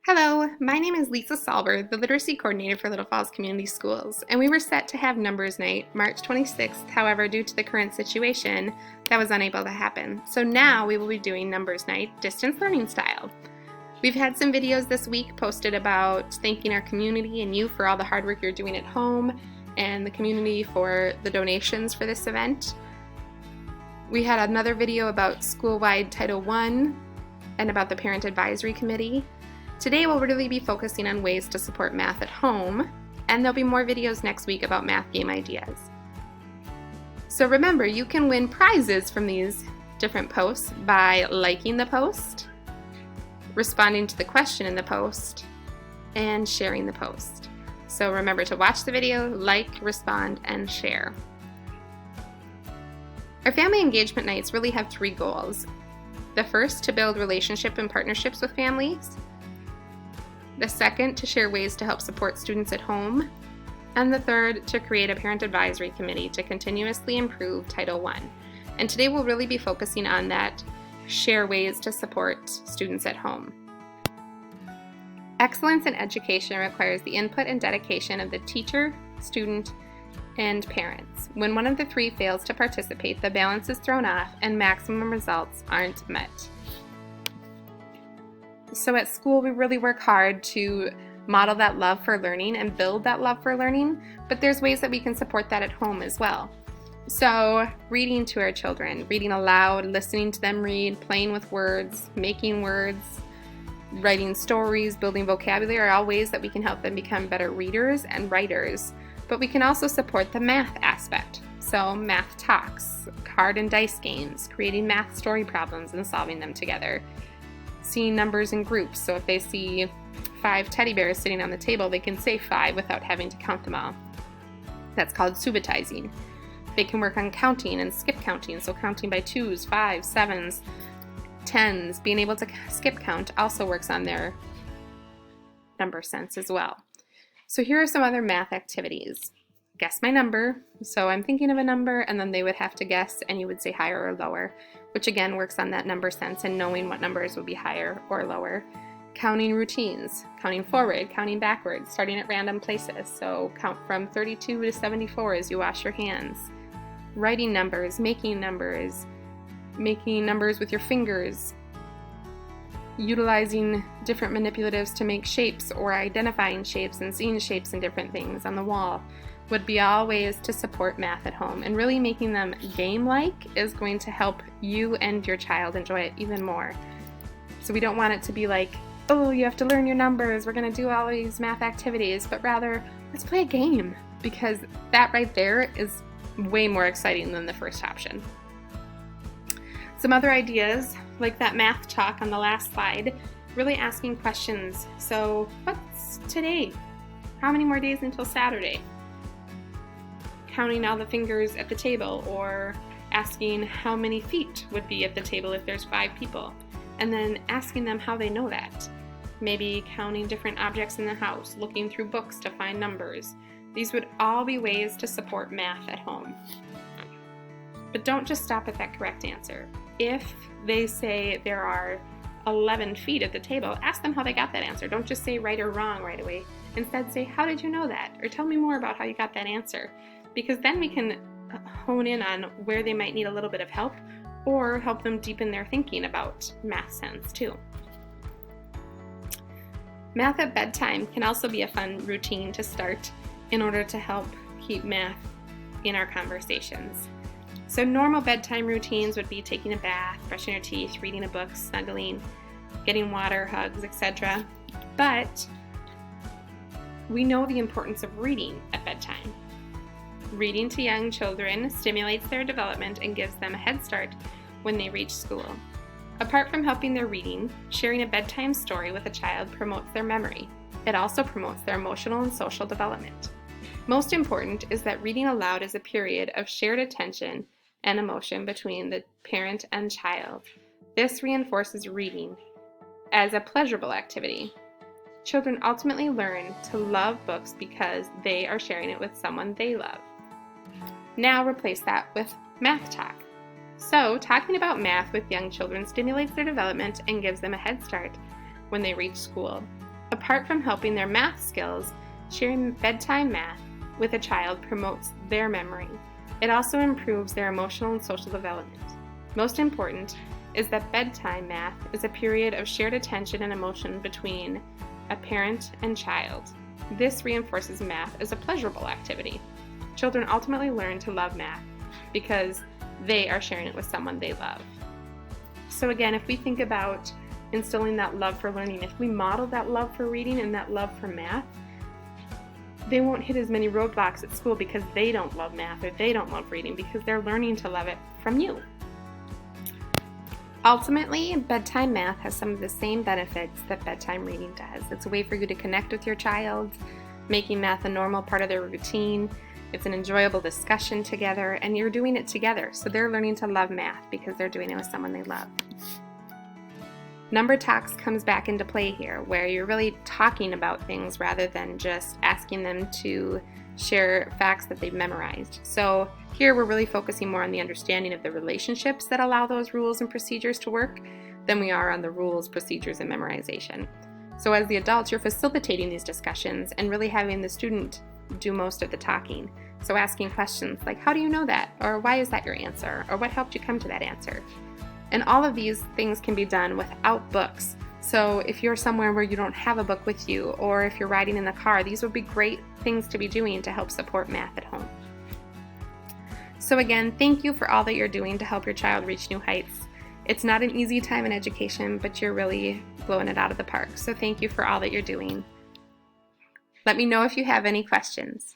Hello, my name is Lisa Salver, the Literacy Coordinator for Little Falls Community Schools, and we were set to have Numbers Night March 26th. However, due to the current situation, that was unable to happen. So now we will be doing Numbers Night distance learning style. We've had some videos this week posted about thanking our community and you for all the hard work you're doing at home, and the community for the donations for this event. We had another video about school-wide Title I and about the Parent Advisory Committee. Today we'll really be focusing on ways to support math at home, and there'll be more videos next week about math game ideas. So remember, you can win prizes from these different posts by liking the post, responding to the question in the post, and sharing the post. So remember to watch the video, like, respond, and share. Our family engagement nights really have three goals. The first, to build relationship and partnerships with families. The second, to share ways to help support students at home. And the third, to create a parent advisory committee to continuously improve Title I. And today we'll really be focusing on that, share ways to support students at home. Excellence in education requires the input and dedication of the teacher, student, and parents. When one of the three fails to participate, the balance is thrown off and maximum results aren't met. So at school, we really work hard to model that love for learning and build that love for learning, but there's ways that we can support that at home as well. So reading to our children, reading aloud, listening to them read, playing with words, making words, writing stories, building vocabulary are all ways that we can help them become better readers and writers. But we can also support the math aspect. So math talks, card and dice games, creating math story problems and solving them together. Seeing numbers in groups, so if they see 5 teddy bears sitting on the table, they can say 5 without having to count them all. That's called subitizing. They can work on counting and skip counting, so counting by 2s, 5s, 7s, 10s. Being able to skip count also works on their number sense as well. So here are some other math activities. Guess my number. So I'm thinking of a number, and then they would have to guess, and you would say higher or lower, which again works on that number sense and knowing what numbers would be higher or lower. Counting routines, counting forward, counting backwards, starting at random places. So count from 32 to 74 as you wash your hands. Writing numbers making numbers with your fingers, utilizing different manipulatives to make shapes or identifying shapes and seeing shapes and different things on the wall would be all ways to support math at home, and really making them game-like is going to help you and your child enjoy it even more. So we don't want it to be like, oh, you have to learn your numbers, we're going to do all these math activities, but rather, let's play a game, because that right there is way more exciting than the first option. Some other ideas, like that math talk on the last slide, really asking questions. So what's today? How many more days until Saturday? Counting all the fingers at the table, or asking how many feet would be at the table if there's 5 people, and then asking them how they know that. Maybe counting different objects in the house, looking through books to find numbers. These would all be ways to support math at home. But don't just stop at that correct answer. If they say there are 11 feet at the table, ask them how they got that answer. Don't just say right or wrong right away. Instead say, how did you know that? Or tell me more about how you got that answer. Because then we can hone in on where they might need a little bit of help, or help them deepen their thinking about math sense too. Math at bedtime can also be a fun routine to start in order to help keep math in our conversations. So normal bedtime routines would be taking a bath, brushing your teeth, reading a book, snuggling, getting water, hugs, etc. But we know the importance of reading at bedtime. Reading to young children stimulates their development and gives them a head start when they reach school. Apart from helping their reading, sharing a bedtime story with a child promotes their memory. It also promotes their emotional and social development. Most important is that reading aloud is a period of shared attention and emotion between the parent and child. This reinforces reading as a pleasurable activity. Children ultimately learn to love books because they are sharing it with someone they love. Now replace that with math talk. So, talking about math with young children stimulates their development and gives them a head start when they reach school. Apart from helping their math skills, sharing bedtime math with a child promotes their memory. It also improves their emotional and social development. Most important is that bedtime math is a period of shared attention and emotion between a parent and child. This reinforces math as a pleasurable activity. Children ultimately learn to love math because they are sharing it with someone they love. So again, if we think about instilling that love for learning, if we model that love for reading and that love for math, they won't hit as many roadblocks at school because they don't love math or they don't love reading, because they're learning to love it from you. Ultimately, bedtime math has some of the same benefits that bedtime reading does. It's a way for you to connect with your child, making math a normal part of their routine. It's an enjoyable discussion together, and you're doing it together, so they're learning to love math because they're doing it with someone they love. Number talks comes back into play here, where you're really talking about things rather than just asking them to share facts that they've memorized. So here we're really focusing more on the understanding of the relationships that allow those rules and procedures to work than we are on the rules, procedures, and memorization. So as the adults, you're facilitating these discussions and really having the student do most of the talking. So asking questions like, how do you know that? Or why is that your answer? Or what helped you come to that answer? And all of these things can be done without books. So if you're somewhere where you don't have a book with you, or if you're riding in the car, these would be great things to be doing to help support math at home. So again, thank you for all that you're doing to help your child reach new heights. It's not an easy time in education, but you're really blowing it out of the park. So thank you for all that you're doing. Let me know if you have any questions.